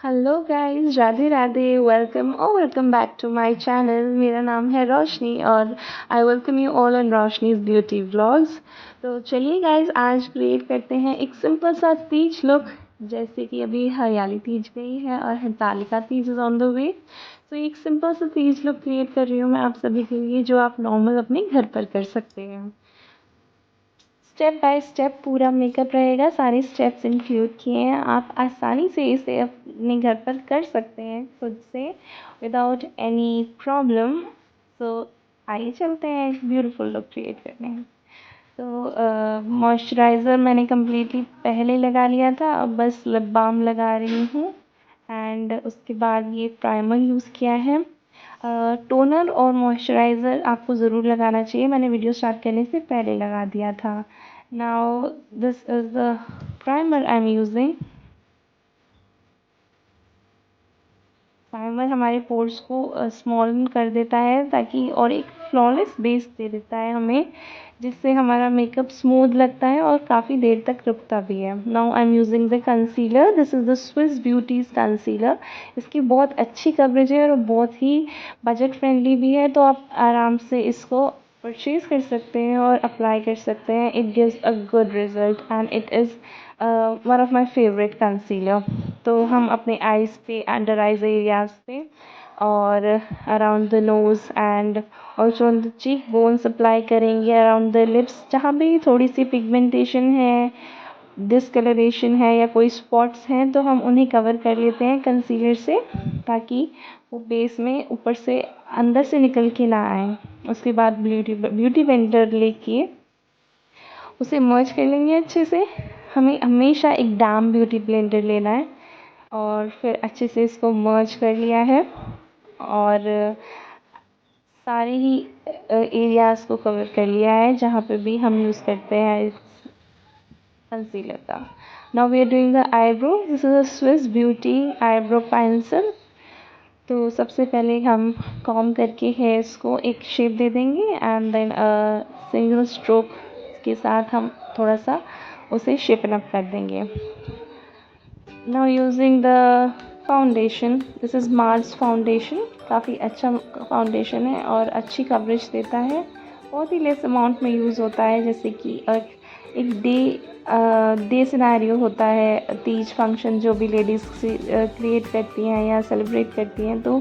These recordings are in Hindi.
Hello guys, Radhe Radhe. Welcome back to my channel. मेरा नाम है रोशनी और I welcome you all on Roshni's beauty vlogs. तो चलिए गाइस, आज क्रिएट करते हैं एक सिंपल सा तीज लुक। जैसे कि अभी हरियाली तीज गई है और Hartalika Teej is on the way. तो एक सिंपल सा तीज लुक क्रिएट कर रही हूँ मैं आप सभी के लिए, जो आप नॉर्मल अपने घर पर कर सकते हैं। स्टेप बाय स्टेप पूरा मेकअप रहेगा, सारे स्टेप्स इंक्लूड किए हैं। आप आसानी से इसे अपने घर पर कर सकते हैं खुद से विदाउट एनी प्रॉब्लम। तो आइए चलते हैं एक ब्यूटीफुल लुक क्रिएट करने। तो मॉइस्चराइज़र मैंने कम्प्लीटली पहले लगा लिया था, अब बस लिप बाम लगा रही हूँ। एंड उसके बाद ये प्राइमर यूज़ किया है। टोनर और मॉइस्चराइज़र आपको ज़रूर लगाना चाहिए, मैंने वीडियो स्टार्ट करने से पहले लगा दिया था। Now this is the primer I am using. Primer हमारे पोर्स को स्मॉल कर देता है ताकि, और एक फ्लॉलेस बेस दे देता है हमें, जिससे हमारा मेकअप स्मूथ लगता है और काफ़ी देर तक रुकता भी है। Now I am using the concealer. This is the Swiss beauties concealer. इसकी बहुत अच्छी कवरेज है और बहुत ही बजट फ्रेंडली भी है, तो आप आराम से इसको परचेज़ कर सकते हैं और अप्लाई कर सकते हैं। It gives a good result and it is one of my favourite concealer. तो हम अपने आइज़ पे, अंडर आइज़ एरियाज़ पे और around the nose and also on the cheek bones apply करेंगे, अराउंड द लिप्स जहाँ भी थोड़ी सी पिगमेंटेशन है, डिसकलरेशन है या कोई स्पॉट्स हैं, तो हम उन्हें कवर कर लेते हैं कंसीलर से, ताकि वो बेस में ऊपर से अंदर से निकल के ना आए। उसके बाद ब्यूटी ब्लेंडर लेके उसे मर्ज कर लेंगे अच्छे से। हमें हमेशा एक डाम ब्यूटी ब्लेंडर लेना है और फिर अच्छे से इसको मर्ज कर लिया है और सारे ही एरियाज़ को कवर कर लिया है जहाँ पे भी हम यूज़ करते हैं इस कंसीलर का। Now we are doing the eyebrow. This is a Swiss Beauty eyebrow pencil. तो सबसे पहले हम कॉम्ब करके हेयर्स को एक शेप दे देंगे एंड देन सिंगल स्ट्रोक के साथ हम थोड़ा सा उसे शेपन अप कर देंगे। Now using the foundation. This is Mars foundation. काफ़ी अच्छा फाउंडेशन है और अच्छी कवरेज देता है। बहुत ही लेस अमाउंट में यूज़ होता है, जैसे कि एक डे सिनेरियो होता है, तीज फंक्शन जो भी लेडीज़ क्रिएट करती हैं या सेलिब्रेट करती हैं, तो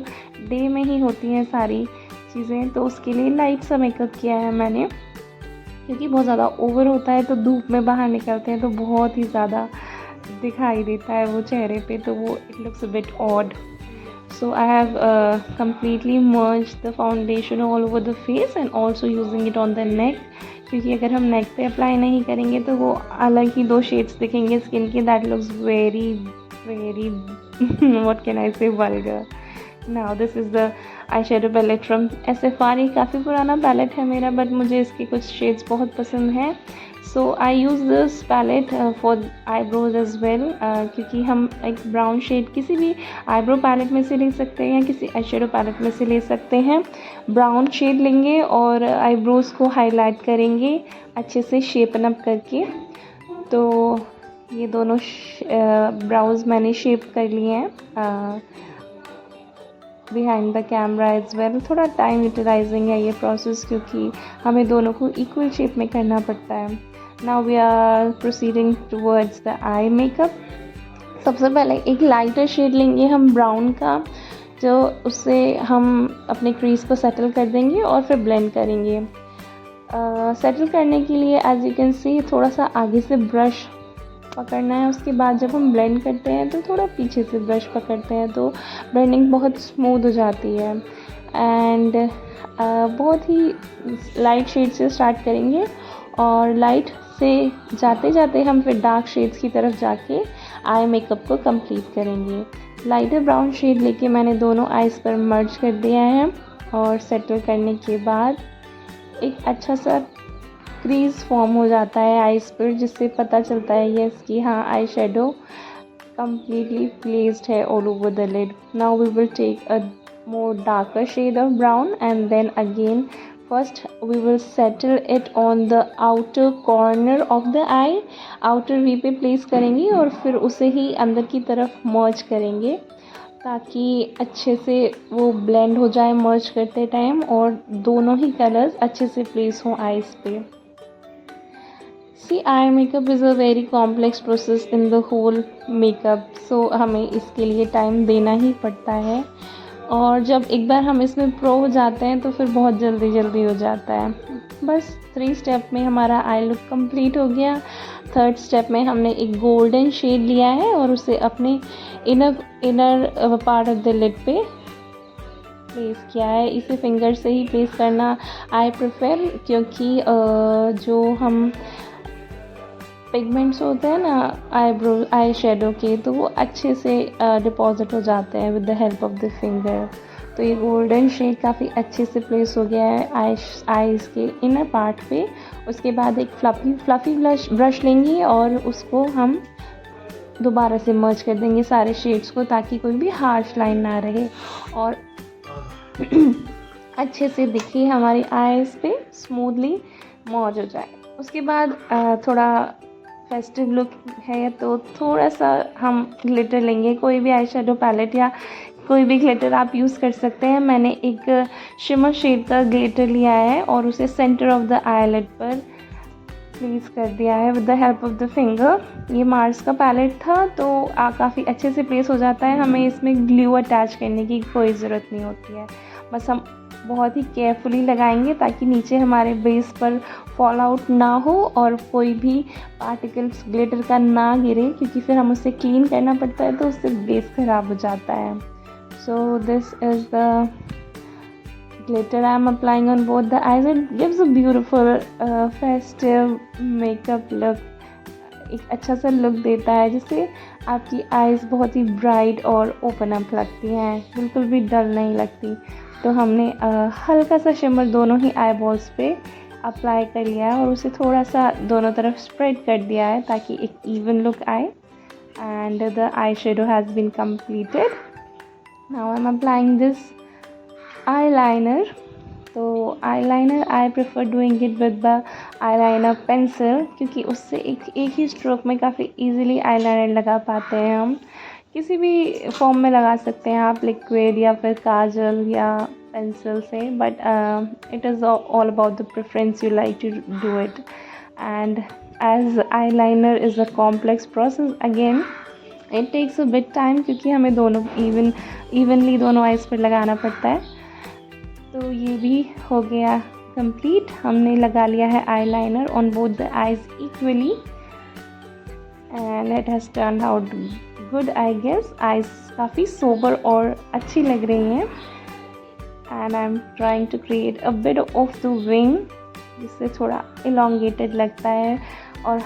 डे में ही होती हैं सारी चीज़ें। तो उसके लिए लाइट सा मेकअप किया है मैंने, क्योंकि बहुत ज़्यादा ओवर होता है तो धूप में बाहर निकलते हैं तो बहुत ही ज़्यादा दिखाई देता है वो चेहरे पे, तो वो it looks a bit odd. So I have completely merged the foundation all over the face and also using it on the neck, क्योंकि अगर हम नेक पे अप्लाई नहीं करेंगे तो वो अलग ही दो शेड्स दिखेंगे स्किन के। That looks very very what can I say vulgar. Now this is the eye shadow palette from SFR। काफ़ी पुराना पैलेट है मेरा, बट मुझे इसके कुछ शेड्स बहुत पसंद हैं। So I use this palette for eyebrows as well, क्योंकि हम एक ब्राउन शेड किसी भी आईब्रो पैलेट में से ले सकते हैं या किसी आई शेडो पैलेट में से ले सकते हैं। ब्राउन शेड लेंगे और आईब्रोज़ को हाईलाइट करेंगे अच्छे से शेपन अप करके। तो ये दोनों ब्राउज मैंने शेप कर लिए हैं behind the camera as well. थोड़ा टाइम यूटिलाइजिंग है ये प्रोसेस, क्योंकि हमें दोनों को इक्वल शेप में करना पड़ता है। Now we are proceeding towards the eye makeup. सबसे पहले एक लाइटर शेड लेंगे हम ब्राउन का, जो उससे हम अपने क्रीज को सेटल कर देंगे और फिर ब्लेंड करेंगे। सेटल करने के लिए एज यू कैन सी थोड़ा सा आगे से ब्रश पकड़ना है। उसके बाद जब हम ब्लेंड करते हैं तो थोड़ा पीछे से ब्रश पकड़ते हैं, तो ब्लेंडिंग बहुत स्मूथ हो जाती है। एंड बहुत ही लाइट शेड से स्टार्ट करेंगे और लाइट से जाते जाते हम फिर डार्क शेड्स की तरफ जाके आई मेकअप को कंप्लीट करेंगे। लाइटर ब्राउन शेड लेके मैंने दोनों आइज़ पर मर्ज कर दिया है और सेटल करने के बाद एक अच्छा सा क्रीज फॉर्म हो जाता है आइज़ पर, जिससे पता चलता है यस कि हाँ आई शेडो completely placed है all over the lid. Now we will take a more darker shade of brown and then again First we will settle it on the outer corner of the eye. outer V पे प्लेस करेंगे और फिर उसे ही अंदर की तरफ मर्ज करेंगे ताकि अच्छे से वो ब्लेंड हो जाए मर्ज करते टाइम और दोनों ही कलर्स अच्छे से प्लेस हों आईज पे. See eye makeup is a very complex process in the whole makeup. So हमें इसके लिए टाइम देना ही पड़ता है और जब एक बार हम इसमें प्रो हो जाते हैं तो फिर बहुत जल्दी हो जाता है. बस 3 स्टेप में हमारा आई लुक कंप्लीट हो गया. 3rd स्टेप में हमने एक गोल्डन शेड लिया है और उसे अपने inner part of the lid पे प्लेस किया है. इसे फिंगर से ही प्लेस करना आई प्रेफर क्योंकि जो हम पिगमेंट्स होते हैं ना आई शेडो के तो वो अच्छे से डिपॉजिट हो जाते हैं with the help of the finger. तो ये गोल्डन शेड काफ़ी अच्छे से प्लेस हो गया है आईज के इनर पार्ट पे. उसके बाद एक फ्लफ़ी ब्रश लेंगे और उसको हम दोबारा से मर्ज कर देंगे सारे शेड्स को ताकि कोई भी हार्श लाइन ना रहे और अच्छे से दिखे हमारी आईज पे स्मूथली मर्ज हो जाए. उसके बाद थोड़ा फेस्टिव लुक है तो थोड़ा सा हम ग्लिटर लेंगे. कोई भी आई शेडो पैलेट या कोई भी ग्लिटर आप यूज़ कर सकते हैं. मैंने एक शिमर शेड का ग्लिटर लिया है और उसे सेंटर ऑफ द आईलिड पर प्लेस कर दिया है with the help of the finger. ये मार्स का पैलेट था तो काफ़ी अच्छे से प्लेस हो जाता है. हमें इसमें ग्लू अटैच करने की कोई ज़रूरत नहीं होती है. बस हम बहुत ही केयरफुली लगाएंगे ताकि नीचे हमारे बेस पर फॉल आउट ना हो और कोई भी पार्टिकल्स ग्लिटर का ना गिरे क्योंकि फिर हम उसे क्लीन करना पड़ता है तो उससे बेस ख़राब हो जाता है. So this is the glitter I am applying on both the eyes. It gives a beautiful festive makeup look. एक अच्छा सा लुक देता है जिससे आपकी आईज़ बहुत ही ब्राइट और ओपन अप लगती हैं, बिल्कुल भी डल नहीं लगती. तो हमने हल्का सा शिमर दोनों ही आई बॉल्स पे अप्लाई कर लिया है और उसे थोड़ा सा दोनों तरफ स्प्रेड कर दिया है ताकि एक इवन लुक आए. And the eye shadow has been completed. Now I am applying this eyeliner. तो eyeliner I prefer doing it with the eyeliner pencil क्योंकि उससे एक ही स्ट्रोक में काफ़ी easily eyeliner लगा पाते हैं. हम किसी भी फॉर्म में लगा सकते हैं आप, लिक्विड या फिर काजल या पेंसिल से, but it is all about the preference you like to do it. And as eyeliner is a complex process again, it takes a bit time क्योंकि हमें दोनों इवनली दोनों आइज़ पर लगाना पड़ता है. तो ये भी हो गया कंप्लीट. हमने लगा लिया है eyeliner on both the eyes equally and it has turn out good I guess. Eyes काफ़ी सोबर और अच्छी लग रही हैं. And I am trying to create a bit of the wing जिससे थोड़ा इलोंगेटेड लगता है और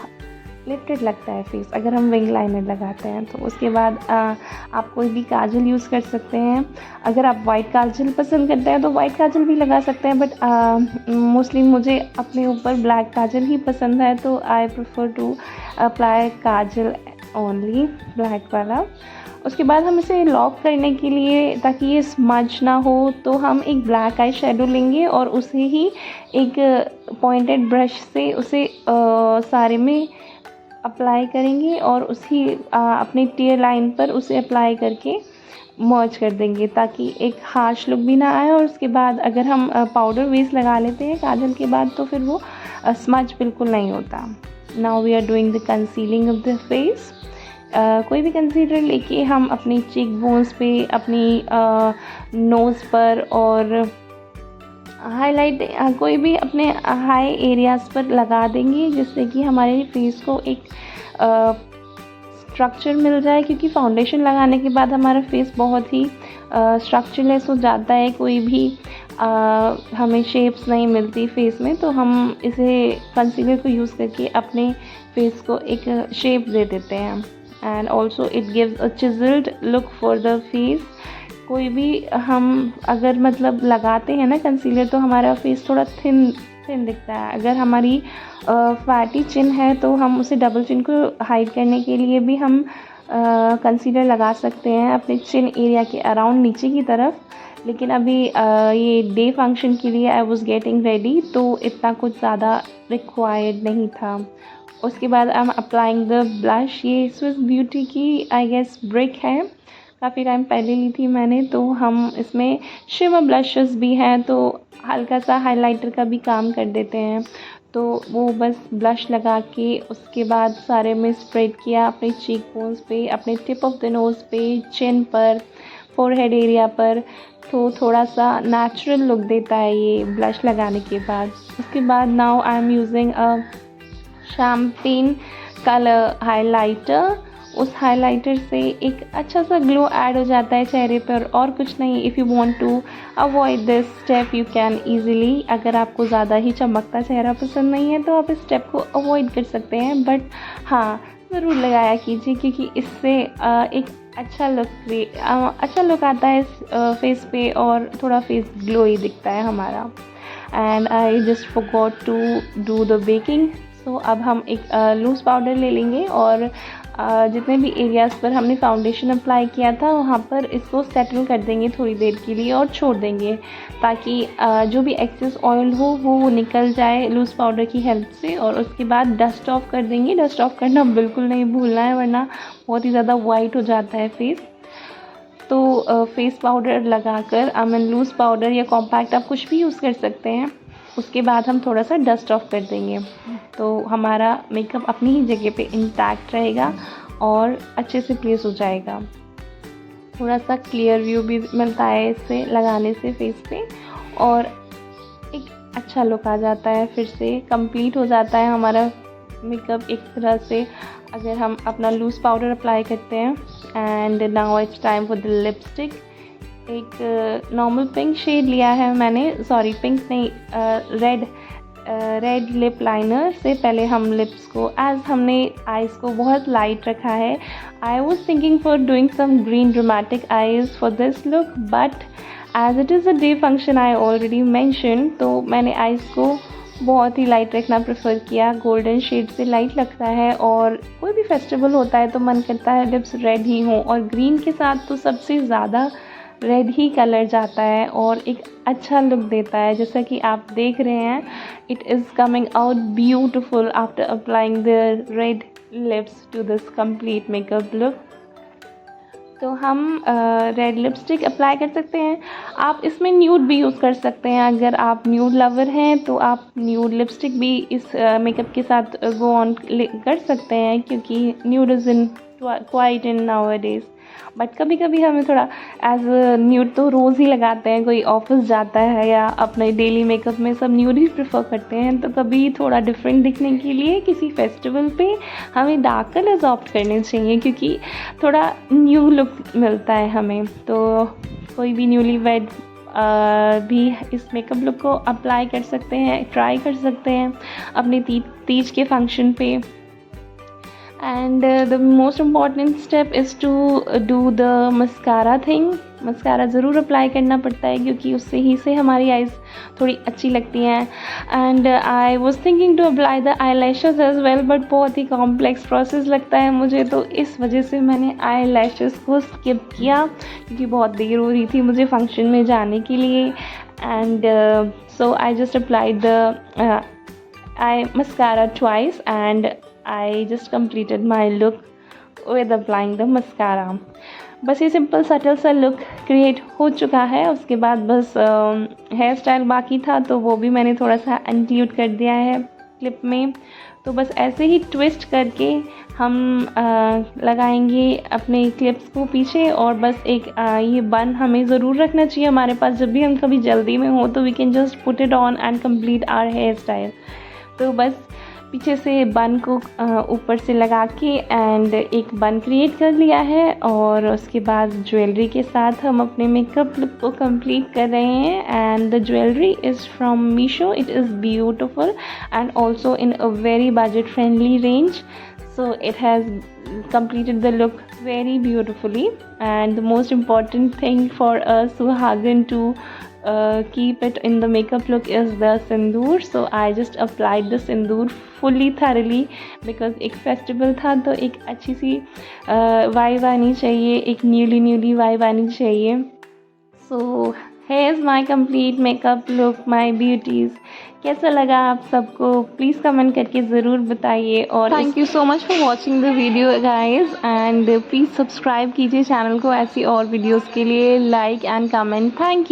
लिफ्टेड लगता है फेस अगर हम विंग लाइनर लगाते हैं. तो उसके बाद आप कोई भी काजल यूज़ कर सकते हैं. अगर आप वाइट काजल पसंद करते हैं तो वाइट काजल भी लगा सकते हैं, बट मोस्टली मुझे अपने ऊपर ब्लैक काजल ही पसंद है तो I prefer to apply kajal only black वाला. उसके बाद हम इसे लॉक करने के लिए ताकि ये स्मज ना हो तो हम एक ब्लैक आई शेडो लेंगे और उसे ही एक पॉइंटेड ब्रश से उसे सारे में अप्लाई करेंगे और उसी अपनी टीयर लाइन पर उसे अप्लाई करके मर्ज कर देंगे ताकि एक हार्श लुक भी ना आए. और उसके बाद अगर हम पाउडर बेस लगा लेते हैं काजल के बाद तो फिर वो स्मज बिल्कुल नहीं होता. Now we are doing the concealing of the face. कोई भी कंसीलर लेके हम अपनी चीक बोन्स पे, अपनी नोज़ पर और हाईलाइट कोई भी अपने हाई एरियाज़ पर लगा देंगे जिससे कि हमारे फेस को एक स्ट्रक्चर मिल जाए क्योंकि फाउंडेशन लगाने के बाद हमारा फेस बहुत ही स्ट्रक्चरलेस हो जाता है. कोई भी हमें शेप्स नहीं मिलती फेस में तो हम इसे कंसीलर को यूज़ करके अपने फेस को एक शेप दे देते हैं. And also it gives a chiselled look for the face. कोई भी हम अगर मतलब लगाते हैं ना कंसीलर तो हमारा फेस थोड़ा थिन दिखता है. अगर हमारी फैटी चिन है तो हम उसे डबल चिन को हाइड करने के लिए भी हम कंसीलर लगा सकते हैं अपने चिन एरिया के अराउंड नीचे की तरफ. लेकिन अभी ये डे फंक्शन के लिए आई वॉज़ गेटिंग रेडी, तो इतना कुछ ज़्यादा रिक्वायर्ड नहीं था। उसके बाद आई एम अप्लाइंग द ब्लश। ये स्विस ब्यूटी की आई गेस ब्रिक है, काफ़ी टाइम पहले ली थी मैंने। तो हम इसमें शिमर ब्लशेस भी हैं, तो हल्का सा हाइलाइटर का भी काम कर देते हैं। तो वो बस ब्लश लगा के उसके बाद सारे में स्प्रेड किया अपने चीक बोन्स पे, अपने टिप ऑफ द नोज़ पे, चिन पर, फोरहेड एरिया पर। तो थोड़ा सा नेचुरल लुक देता है ये ब्लश लगाने के बाद। उसके बाद now I am using a champagne colour highlighter. उस हाइलाइटर से एक अच्छा सा ग्लो ऐड हो जाता है चेहरे पर, और कुछ नहीं। If you want to avoid this step you can easily, अगर आपको ज़्यादा ही चमकता चेहरा पसंद नहीं है तो आप इस स्टेप को अवॉइड कर सकते हैं, बट हाँ ज़रूर लगाया कीजिए, क्योंकि इससे एक अच्छा लुक आता है इस फेस पे, और थोड़ा फेस ग्लोई दिखता है हमारा। And I just forgot to do the baking. So अब हम एक लूज़ पाउडर ले लेंगे, और जितने भी एरियाज़ पर हमने फाउंडेशन अप्लाई किया था वहाँ पर इसको सेटल कर देंगे थोड़ी देर के लिए और छोड़ देंगे, ताकि जो भी एक्सेस ऑयल हो वो निकल जाए लूज़ पाउडर की हेल्प से। और उसके बाद डस्ट ऑफ कर देंगे। डस्ट ऑफ करना बिल्कुल नहीं भूलना है, वरना बहुत ही ज़्यादा वाइट हो जाता है फेस। तो फेस पाउडर लगाकर, आई मीन लूज़ पाउडर या कॉम्पैक्ट आप कुछ भी यूज़ कर सकते हैं। उसके बाद हम थोड़ा सा डस्ट ऑफ कर देंगे, तो हमारा मेकअप अपनी ही जगह पे इंटैक्ट रहेगा और अच्छे से प्लेस हो जाएगा। थोड़ा सा क्लियर व्यू भी मिलता है इससे लगाने से फेस पे, और एक अच्छा लुक आ जाता है। फिर से कंप्लीट हो जाता है हमारा मेकअप एक तरह से, अगर हम अपना लूज़ पाउडर अप्लाई करते हैं। And now it's time for the lipstick. एक नॉर्मल पिंक शेड लिया है मैंने, सॉरी पिंक नहीं, रेड लिप लाइनर से पहले हम लिप्स को, एज हमने आइज़ को बहुत लाइट रखा है, I was thinking for doing some green dramatic eyes for this look, but as it is a day function I already mention, तो मैंने आइज़ को बहुत ही लाइट रखना प्रेफर किया। गोल्डन शेड से लाइट लगता है, और कोई भी फेस्टिवल होता है तो मन करता है लिप्स रेड ही हों, और ग्रीन के साथ तो सबसे ज़्यादा रेड ही कलर जाता है और एक अच्छा लुक देता है। जैसा कि आप देख रहे हैं, it is coming out beautiful after applying the red lips to this complete makeup look. तो हम रेड लिपस्टिक अप्लाई कर सकते हैं। आप इसमें न्यूड भी यूज़ कर सकते हैं, अगर आप न्यूड लवर हैं तो आप न्यूड लिपस्टिक भी इस मेकअप के साथ गो ऑन कर सकते हैं, क्योंकि nude is in quite in nowadays. But कभी कभी हमें थोड़ा एज न्यूड तो रोज़ ही लगाते हैं, कोई ऑफिस जाता है या अपने डेली मेकअप में सब न्यूड ही प्रेफर करते हैं, तो कभी थोड़ा डिफरेंट दिखने के लिए किसी फेस्टिवल पे हमें डार्क कलर्स ऑप्ट करने चाहिए, क्योंकि थोड़ा न्यू लुक मिलता है हमें। तो कोई भी न्यूली वेड भी इस मेकअप लुक को अप्लाई कर सकते हैं, ट्राई कर सकते हैं अपने तीज के फंक्शन पे। And the most important step is to do the mascara thing. Mascara ज़रूर अप्लाई करना पड़ता है, क्योंकि उससे ही से हमारी आइज़ थोड़ी अच्छी लगती हैं। And I was thinking to apply the eye lashes as well, but बहुत ही कॉम्प्लेक्स प्रोसेस लगता है मुझे, तो इस वजह से मैंने आई लैशेज़ को स्किप किया, क्योंकि बहुत देर हो रही थी मुझे फंक्शन में जाने के लिए। And so I just applied the I mascara twice, and I just completed my look with applying the mascara. बस ये सिंपल सटल सा लुक क्रिएट हो चुका है। उसके बाद बस हेयर स्टाइल बाकी था, तो वो भी मैंने थोड़ा सा इंक्लूड कर दिया है क्लिप में। तो बस ऐसे ही ट्विस्ट करके हम लगाएंगे अपने क्लिप्स को पीछे, और बस एक ये बन हमें ज़रूर रखना चाहिए हमारे पास, जब भी हम कभी जल्दी में हो तो we can just put it on and complete our hair style. तो बस पीछे से बन को ऊपर से लगा के एंड एक बन क्रिएट कर लिया है, और उसके बाद ज्वेलरी के साथ हम अपने मेकअप लुक को कंप्लीट कर रहे हैं। And the jewellery is from Meesho, it is beautiful and also in a very budget friendly range, so it has completed the look very beautifully. And the most important thing for a Suhagan to keep it in the makeup look is the sindoor. So I just applied the sindoor fully thoroughly, because एक फेस्टिवल था तो एक अच्छी सी वाइब आनी चाहिए, एक न्यूली वाइब आनी चाहिए। So Here's my complete makeup look, my beauties. कैसा लगा आप सबको प्लीज़ कमेंट करके ज़रूर बताइए और thank you so much for watching the video guys and please subscribe कीजिए चैनल को ऐसी और वीडियोस के लिए like and comment thank you.